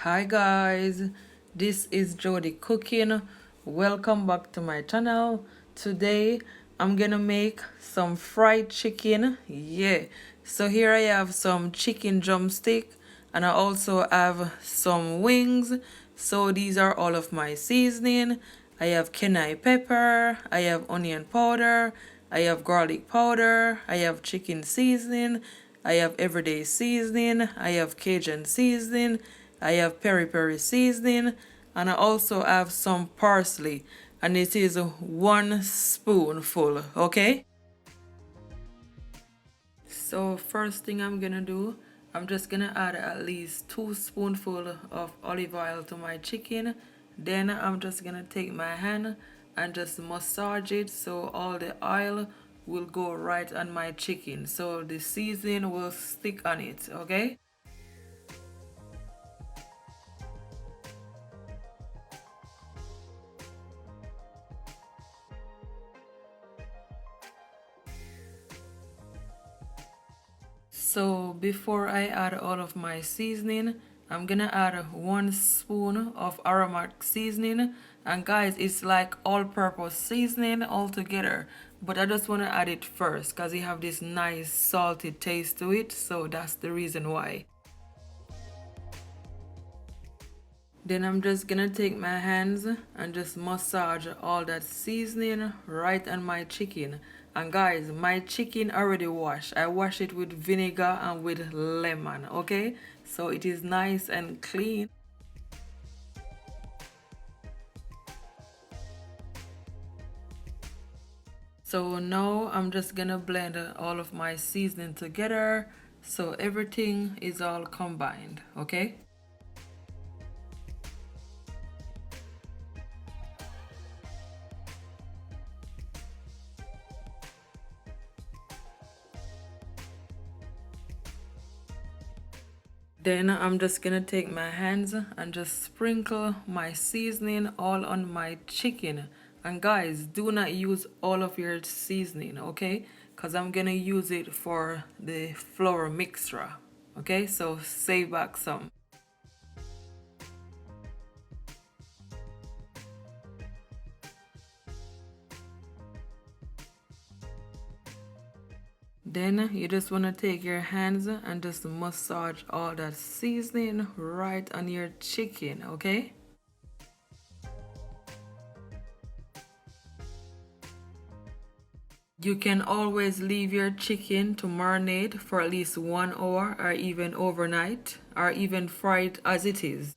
Hi guys, this is Jody cooking. Welcome back to my channel. Today I'm gonna make some fried chicken. Yeah, so here I have some chicken drumstick and I also have some wings. So these are all of my seasoning. I have cayenne pepper, I have onion powder, I have garlic powder, I have chicken seasoning, I have everyday seasoning, I have Cajun seasoning, I have peri peri seasoning, and I also have some parsley, and it is 1 spoonful, okay? So first thing I'm gonna do, I'm just gonna add at least 2 spoonful of olive oil to my chicken. Then I'm just gonna take my hand and just massage it so all the oil will go right on my chicken. So the seasoning will stick on it, okay? So before I add all of my seasoning, I'm gonna add 1 spoon of aromatic seasoning. And guys, it's like all-purpose seasoning altogether. But I just wanna add it first because it have this nice salty taste to it. So that's the reason why. Then I'm just gonna take my hands and just massage all that seasoning right on my chicken. And guys, my chicken already washed. I wash it with vinegar and with lemon, okay? So it is nice and clean. So now I'm just gonna blend all of my seasoning together so everything is all combined, okay? Then I'm just gonna take my hands and just sprinkle my seasoning all on my chicken. And guys, do not use all of your seasoning, okay? Because I'm gonna use it for the flour mixture, okay? So save back some. Then you just want to take your hands and just massage all that seasoning right on your chicken, okay? You can always leave your chicken to marinate for at least 1 hour or even overnight or even fry it as it is.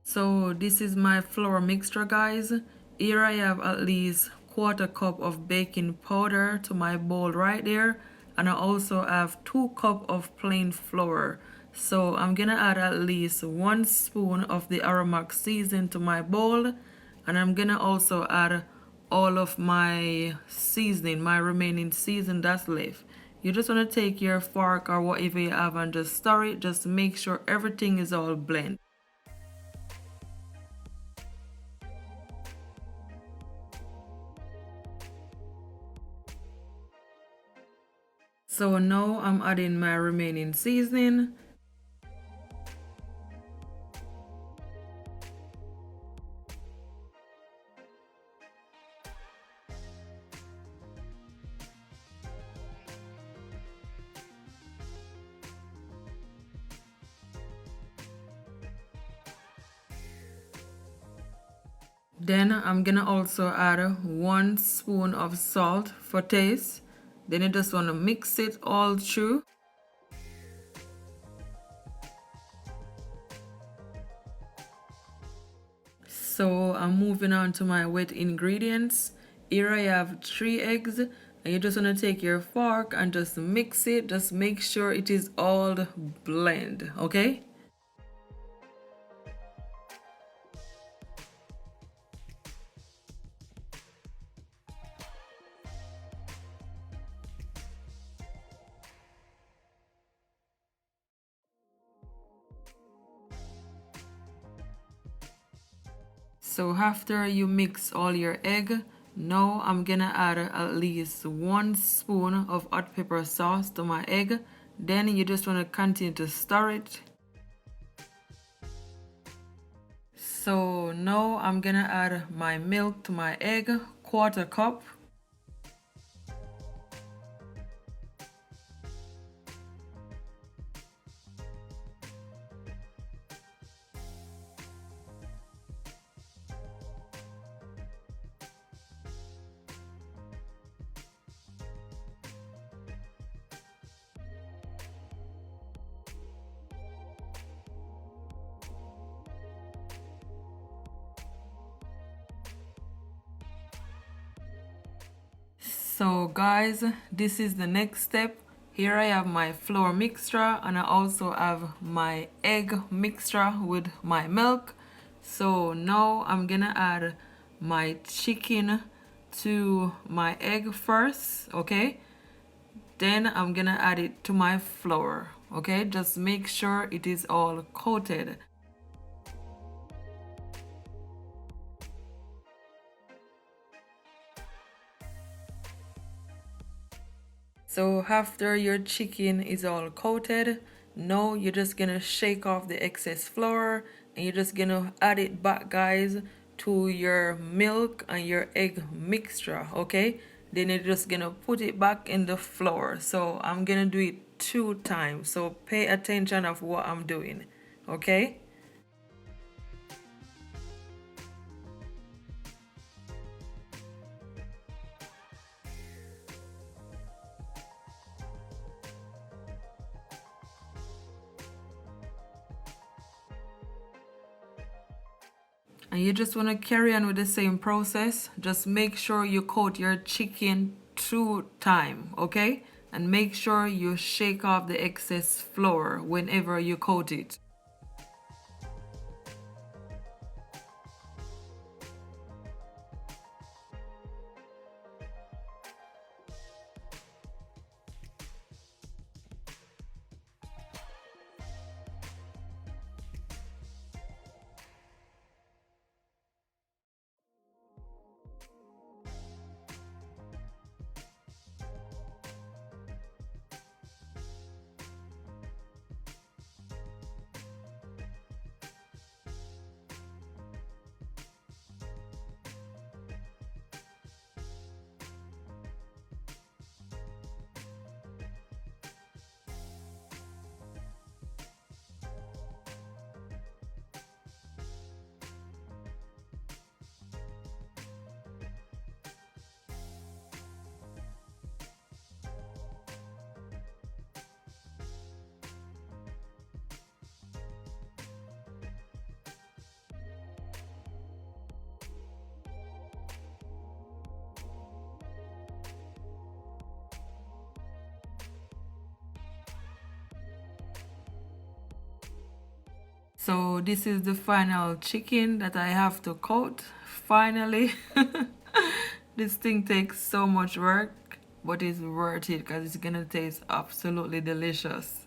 So this is my flour mixture, guys. Here I have at least 1/4 cup of baking powder to my bowl right there, and I also have 2 cups of plain flour. So I'm gonna add at least 1 spoon of the aromatic seasoning to my bowl, and I'm gonna also add all of my seasoning, my remaining seasoning that's left. You just want to take your fork or whatever you have and just stir it, just to make sure everything is all blend. So now I'm adding my remaining seasoning. Then I'm gonna also add 1 spoon of salt for taste. Then you just want to mix it all through. So I'm moving on to my wet ingredients. Here I have 3 eggs, and you just want to take your fork and just mix it. Just make sure it is all blend, okay? So after you mix all your egg, now I'm gonna add at least 1 spoon of hot pepper sauce to my egg. Then you just want to continue to stir it. So now I'm gonna add my milk to my egg, 1/4 cup. So guys, this is the next step. Here I have my flour mixture and I also have my egg mixture with my milk. So now I'm gonna add my chicken to my egg first, okay? Then I'm gonna add it to my flour, okay? Just make sure it is all coated. So after your chicken is all coated, now you're just gonna shake off the excess flour and you're just gonna add it back, guys, to your milk and your egg mixture, okay? Then you're just gonna put it back in the flour. So I'm gonna do it 2 times. So pay attention of what I'm doing, okay? And you just want to carry on with the same process. Just make sure you coat your chicken 2 times, okay? And make sure you shake off the excess flour whenever you coat it. So this is the final chicken that I have to coat. Finally, this thing takes so much work, but it's worth it because it's gonna taste absolutely delicious.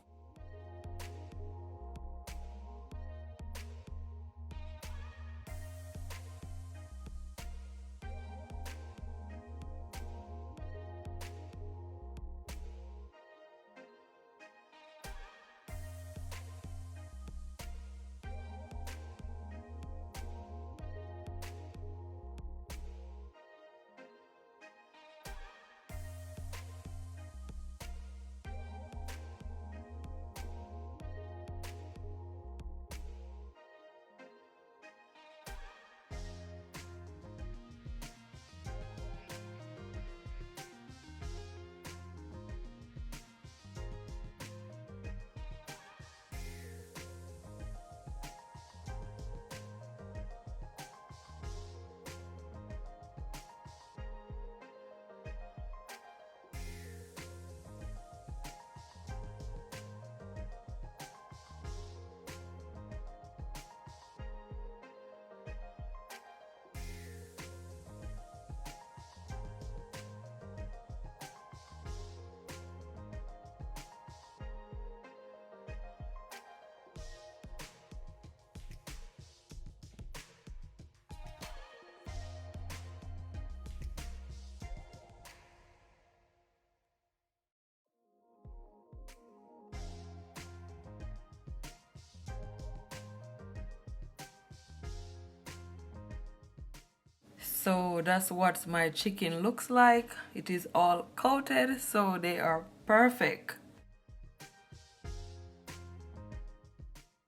So that's what my chicken looks like. It is all coated, so they are perfect.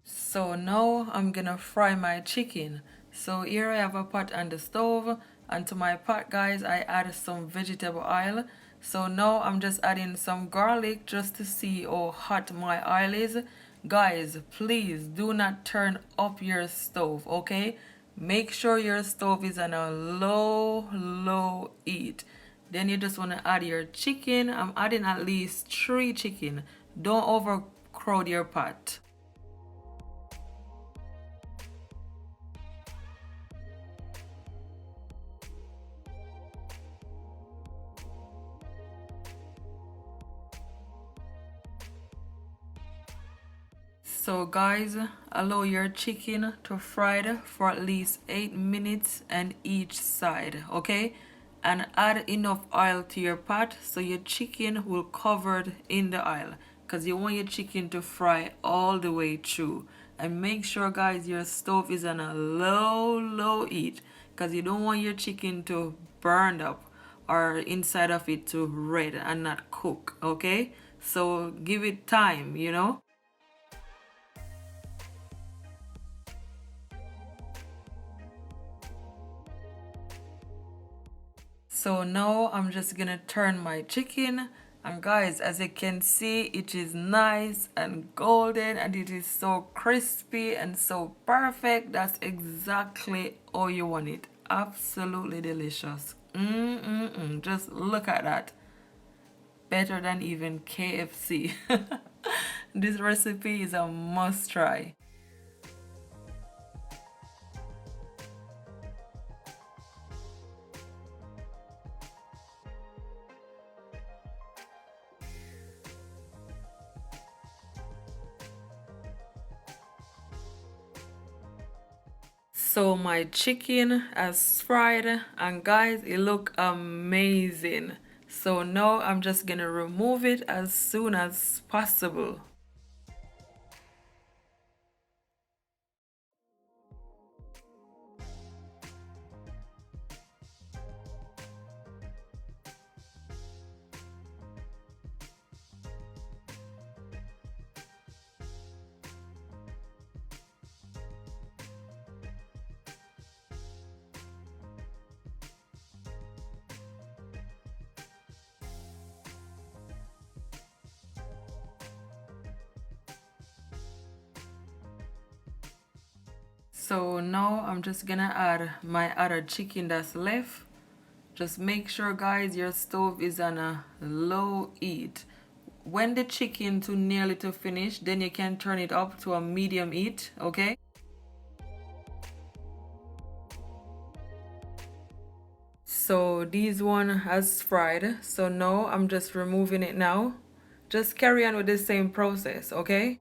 So now I'm gonna fry my chicken. So here I have a pot on the stove, and to my pot, guys, I add some vegetable oil. So now I'm just adding some garlic just to see how hot my oil is. Guys, please do not turn up your stove, okay? Make sure your stove is on a low heat. Then you just want to add your chicken. I'm adding at least 3 chicken. Don't overcrowd your pot. So guys, allow your chicken to fry for at least 8 minutes on each side, okay? And add enough oil to your pot so your chicken will covered in the oil, because you want your chicken to fry all the way through. And make sure, guys, your stove is on a low heat, because you don't want your chicken to burn up or inside of it to red and not cook, okay? So give it time, you know. So now I'm just gonna turn my chicken, and guys, as you can see, it is nice and golden and it is so crispy and so perfect. That's exactly how you want it. Absolutely delicious. Just look at that. Better than even KFC. This recipe is a must try. So my chicken has fried, and guys, it look amazing. So now I'm just gonna remove it as soon as possible. So now I'm just gonna add my other chicken that's left. Just make sure, guys, your stove is on a low heat. When the chicken too nearly to finish, then you can turn it up to a medium heat, okay? So this one has fried. So now I'm just removing it now. Just carry on with the same process, okay?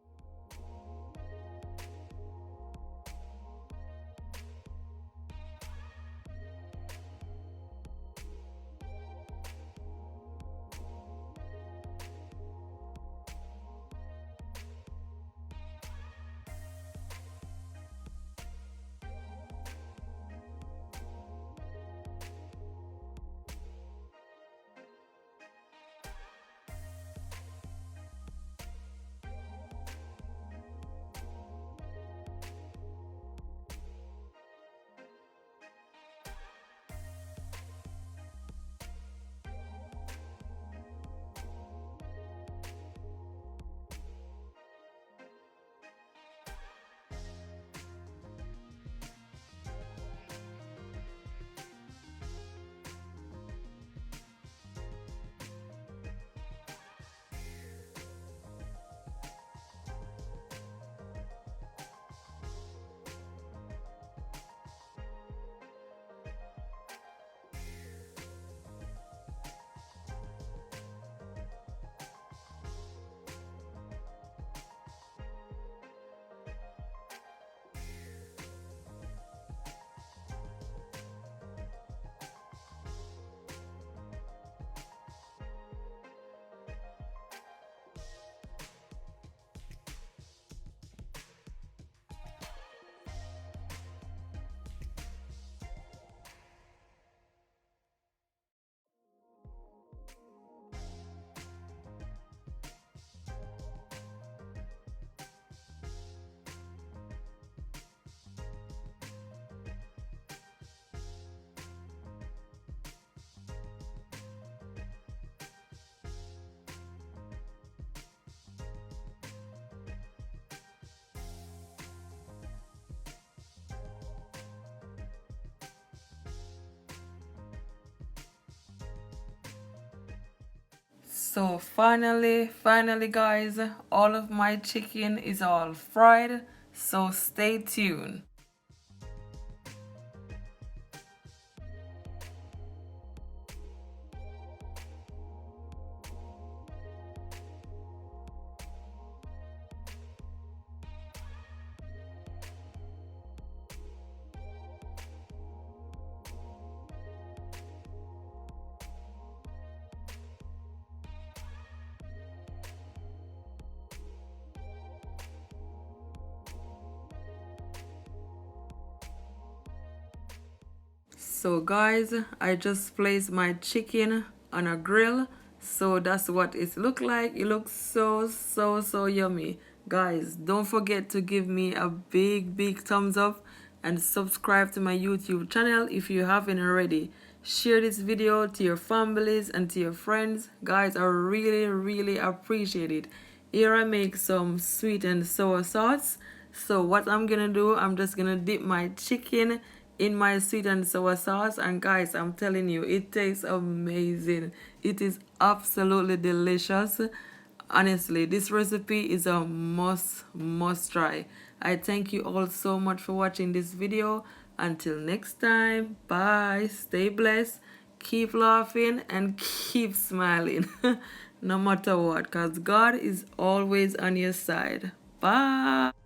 So finally guys, all of my chicken is all fried, so stay tuned. So guys, I just placed my chicken on a grill. So that's what it look like. It looks so yummy. Guys, don't forget to give me a big thumbs up and subscribe to my YouTube channel if you haven't already. Share this video to your families and to your friends. Guys, I really appreciate it. Here I make some sweet and sour sauce. So what I'm gonna do, I'm just gonna dip my chicken in my sweet and sour sauce, and guys, I'm telling you, it tastes amazing. It is absolutely delicious. Honestly, this recipe is a must try. I thank you all so much for watching this video. Until next time, bye, stay blessed, keep laughing and keep smiling no matter what, because God is always on your side. Bye.